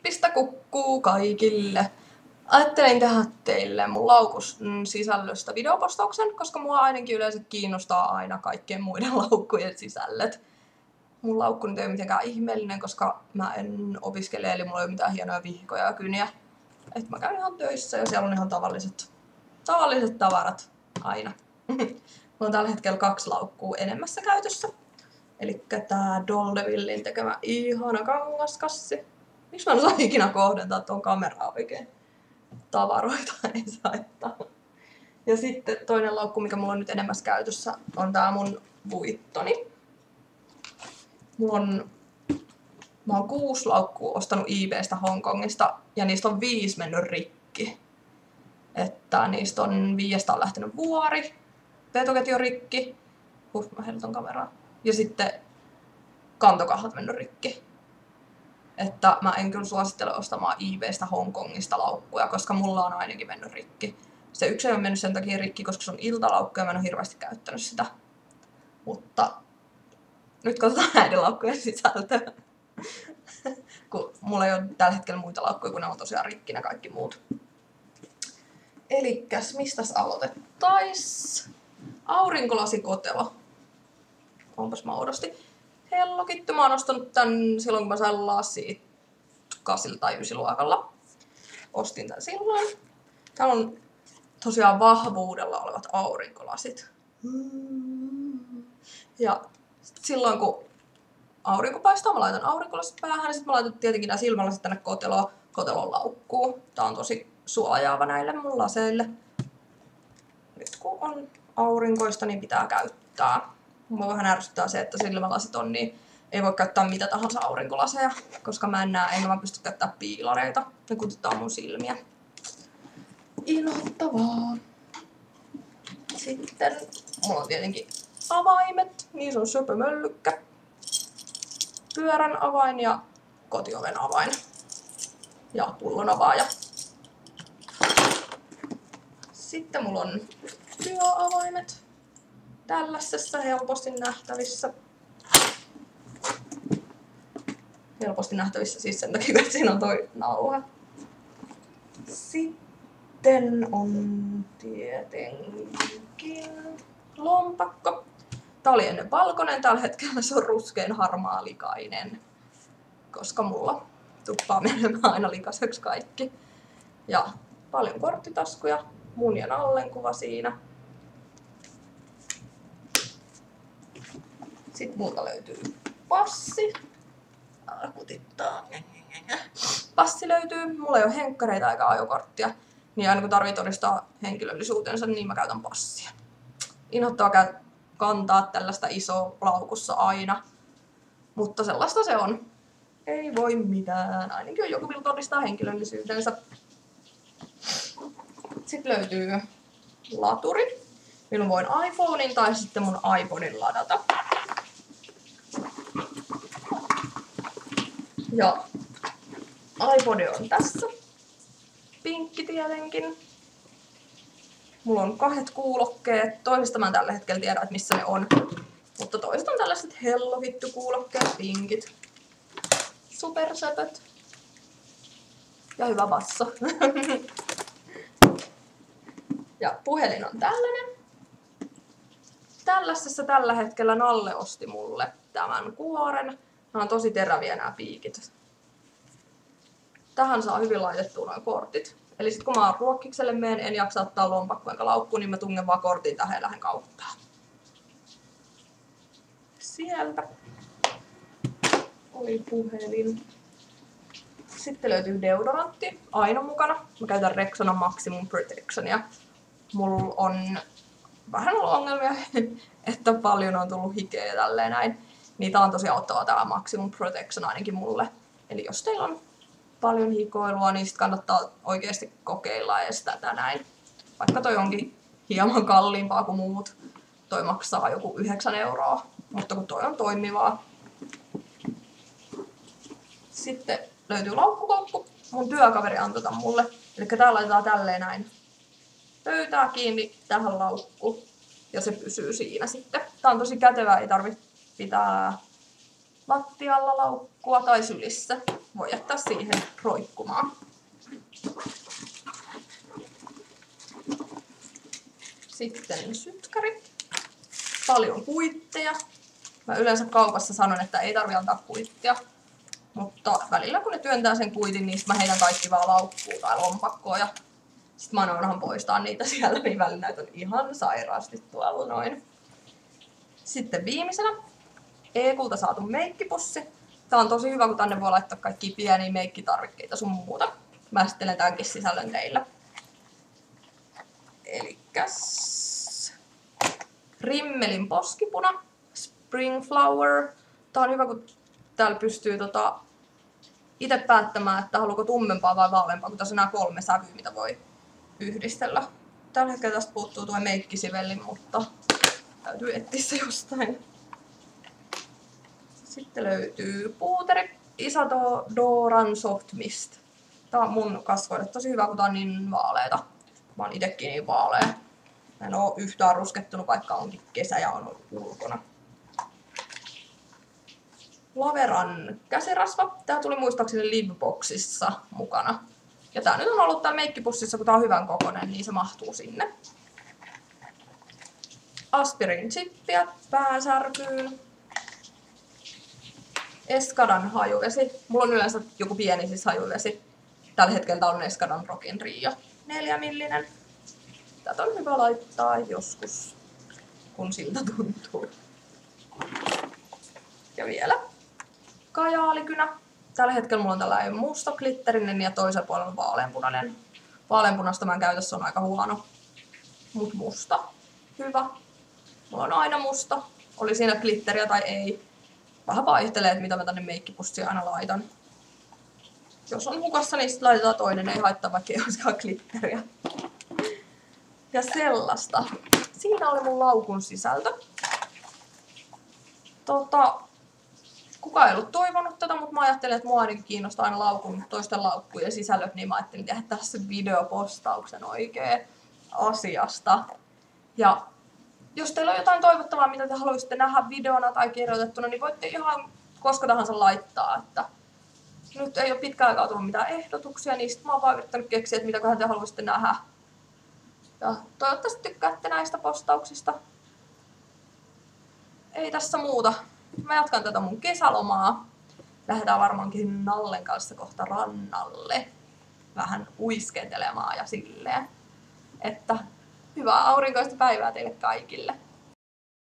Heppistä kukkuu kaikille! Ajattelin tehdä teille mun laukus sisällöstä videopostauksen, koska mua ainakin yleensä kiinnostaa aina kaikkien muiden laukkujen sisällöt. Mun laukku nyt ei ole mitenkään ihmeellinen, koska mä en opiskele, eli mulla ei ole mitään hienoja vihkoja ja kyniä. Et mä käyn ihan töissä ja siellä on ihan tavalliset tavarat aina. Mulla on tällä hetkellä 2 laukkua enemmässä käytössä. Elikkä tää Doldevillin tekemä ihana kangaskassi. Miksi mä en osaa ikinä kohdentaa tuon kameraa oikein? Tavaroita ei saittaa. Ja sitten toinen laukku, mikä mulla on nyt enemmässä käytössä, on tää mun Vuittoni. Mä oon 6 laukkua ostanut eBaystä Hongkongista ja niistä on 5 mennyt rikki. Että niistä on 5 on lähtenyt vuori, vetoketju rikki, mä heilutän kameraa, ja sitten kantokahlat mennyt rikki. Että mä en kyllä suosittele ostamaan eBaystä Hongkongista laukkuja, koska mulla on ainakin mennyt rikki. Se yksi ei ole mennyt sen takia rikki, koska se on iltalaukku ja mä en ole hirveästi käyttänyt sitä. Mutta nyt katsotaan näiden laukkujen sisältöä. Kun mulla ei ole tällä hetkellä muita laukkuja, kun ne on tosiaan rikki ne kaikki muut. Elikkäs mistäs aloitettais? Aurinkolasikotello. Onpas maudosti. Hello Kitty, mä oon ostanut tän silloin kun mä sain lasit 8 tai 9 luokalla. Ostin tän silloin. Täällä on tosiaan vahvuudella olevat aurinkolasit. Ja silloin kun aurinko paistaa, mä laitan aurinkolasit päähän ja sit mä laitan tietenkin nää silmälasit tänne kotelon laukkuun. Tää on tosi suojaava näille mun laseille. Nyt kun on aurinkoista, niin pitää käyttää. Mua vähän ärsyttää se, että silmälasit on, niin ei voi käyttää mitä tahansa aurinkolaseja, koska mä en näe, enkä mä pysty käyttämään piilareita. Ne kutittaa mun silmiä. Inhottavaa. Sitten mulla on tietenkin avaimet. Niissä on söpömöllykkä, pyörän avain ja kotioven avain. Ja pullon avaaja. Sitten mulla on työavaimet. Tällaisessa helposti nähtävissä. Helposti nähtävissä siis sen takia, että siinä on toi nauha. Sitten on tietenkin lompakko. Tää oli ennen valkoinen, tällä hetkellä se on ruskein harmaa likainen. Koska mulla tuppaa menemään aina likaiseksi kaikki. Ja paljon korttitaskuja. Mun ja Nallen kuva siinä. Sitten multa löytyy passi. Kutittaa. Passi löytyy. Mulla ei ole henkkareita eikä ajokorttia. Niin aina kun tarvii todistaa henkilöllisyytensä, niin mä käytän passia. Inhottavaa kantaa tällaista isoa laukussa aina. Mutta sellaista se on. Ei voi mitään. Ainakin joku vil todistaa henkilöllisyytensä. Sitten löytyy laturi, milloin voin iPhonein tai sitten mun iPodin ladata. Ja iPod on tässä. Pinkki tietenkin. Mulla on 2 kuulokkeet. Toisesta mä en tällä hetkellä tiedä, että missä ne on. Mutta toiset on tällaiset Hello Kitty -kuulokkeet, pinkit. Supersöpöt. Ja hyvä basso. Ja puhelin on tällainen. Tällaisessa tällä hetkellä Nalle osti mulle tämän kuoren. Nämä on tosi teräviä nämä piikit. Tähän saa hyvin laitettua nuo kortit. Eli sit kun mä ruokkikselle menen, en jaksa ottaa lompakkoa enkä laukkuun, niin mä tungen vaan kortin tähän ja lähden kauppaan. Sieltä oli puhelin. Sitten löytyy deodorantti, aina mukana. Mä käytän Rexona Maximum Protectionia. Mulla on vähän ollut ongelmia, että paljon on tullut hikeä ja tälleen näin. Niitä on tosi auttavaa tää Maximum Protection ainakin mulle. Eli jos teillä on paljon hikoilua, niin sit kannattaa oikeesti kokeilla edes tätä näin. Vaikka toi onkin hieman kalliimpaa kuin muut. Toi maksaa joku 9 €, mutta kun toi on toimivaa. Sitten löytyy laukkukoukku. Mun työkaveri antoi tän mulle. Eli tää laitetaan tälleen näin pöytää kiinni tähän laukkuun. Ja se pysyy siinä sitten. Tää on tosi kätevää, ei tarvitse pitää lattialla laukkua tai sylissä. voi jättää siihen roikkumaan. Sitten sytkäri. Paljon kuitteja. Mä yleensä kaupassa sanon, että ei tarvitse antaa kuittia. Mutta välillä kun ne työntää sen kuitin, niin mä heitän kaikki vaan laukkuun tai lompakkoon. Ja sit mä annan poistaa niitä siellä, niin välillä näitä on ihan sairaasti tuolla noin. Sitten viimeisenä E-kulta saatu meikkipussi. Tää on tosi hyvä, kun tänne voi laittaa kaikki pieniä meikkitarvikkeita sun muuta. Mä esittelen tämänkin sisällön teille. Elikkäs Rimmelin poskipuna, Spring Flower. Tää on hyvä, kun täällä pystyy itse päättämään, että haluuko tummempaa vai vaaleampaa, kun tässä on nämä 3 sävyä, mitä voi yhdistellä. Tällä hetkellä tästä puuttuu tuo meikkisivelli, mutta täytyy etsiä se jostain. Sitten löytyy puuteri Isadoran Soft Mist. Tää on mun kasvoille tosi hyvä, kun tää on niin vaaleeta. Mä oon itekin niin vaalea. Mä en oo yhtään ruskettunut, vaikka onkin kesä ja on ollut ulkona. Laveran käsirasva. Tää tuli muistaakseni Liveboxissa mukana. Ja tää nyt on ollut täällä meikkipussissa, kun tää on hyvän kokoinen, niin se mahtuu sinne. Aspirin chippiä pääsärkyyn. Eskadan hajuvesi. Mulla on yleensä joku pieni siis hajuvesi. Tällä hetkellä on Eskadan Rockin Rio 4 millinen. Tätä on hyvä laittaa joskus, kun siltä tuntuu. Ja vielä kajaalikynä. Tällä hetkellä mulla on tällainen musta glitterinen ja toisella puolella on vaaleanpunainen. Vaaleanpunasta mä en käytä, se on aika huono. Mut musta. Hyvä. Mulla on aina musta. Oli siinä glitteriä tai ei. Vähän vaihtelee, että mitä mä tänne meikkipussiin aina laitan. Jos on hukassa, niin sitten laitetaan toinen. Ei haittaa, vaikka ei olisikaan glitteriä. Ja sellaista. Siinä oli mun laukun sisältö. Kukaan ei ollut toivonut tätä, mutta mä ajattelin, että mua ainakin kiinnostaa aina toisten laukkujen sisällöt, niin mä ajattelin tehdä tässä videopostauksen oikein asiasta. Ja jos teillä on jotain toivottavaa, mitä te haluaisitte nähdä videona tai kirjoitettuna, niin voitte ihan koska tahansa laittaa. Että nyt ei ole pitkään aikaa tullut mitään ehdotuksia, niin mä oon vaan yrittänyt keksiä, että mitäköhän te haluaisitte nähdä. Ja toivottavasti tykkäätte näistä postauksista. Ei tässä muuta. Mä jatkan tätä mun kesälomaa. Lähdetään varmaankin Nallen kanssa kohta rannalle. Vähän uiskentelemaan ja silleen. Että hyvää aurinkoista päivää teille kaikille.